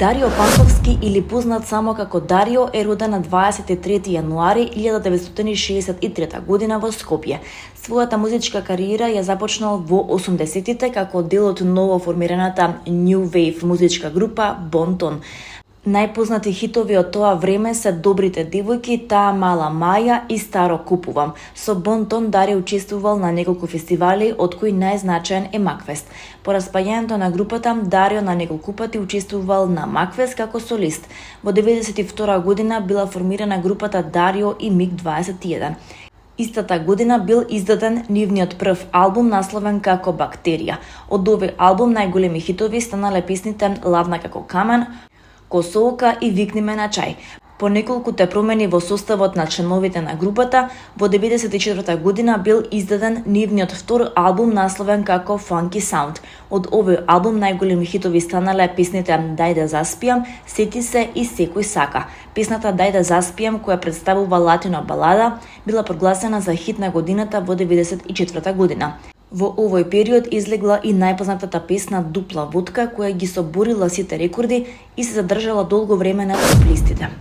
Дарио Панковски, или познат само како Дарио, е роден на 23 јануари 1963 година во Скопје. Својата музичка кариера ја започнал во 80-тите како дел од ново формираната New Wave музичка група Bon Ton. Најпознати хитови од тоа време се Добрите девојки, Таа мала Маја и Старо купувам. Со Bon Ton Дарио учествувал на неколку фестивали, од кои најзначаен е Макфест. По распаѓањето на групата, Дарио на неколку пати учествувал на Макфест како солист. Во 1992 година била формирана групата Дарио и МиГ-21. Истата година бил издаден нивниот прв албум насловен како Бактерија. Од овој албум најголеми хитови станале песните Ладна како камен, Косоука и Викни ме на чај. По неколкуте промени во составот на членовите на групата, во 1994 година бил издаден нивниот втор албум насловен како Funky Sound. Од овој албум најголеми хитови станале песните Дај да заспијам, Сети се и Секој сака. Песната Дај да заспијам, која представува латино балада, била прогласена за хит на годината во 1994 година. Во овој период излегла и најпознатата песна Дупла водка, која ги соборила сите рекорди и се задржала долго време на топ листите.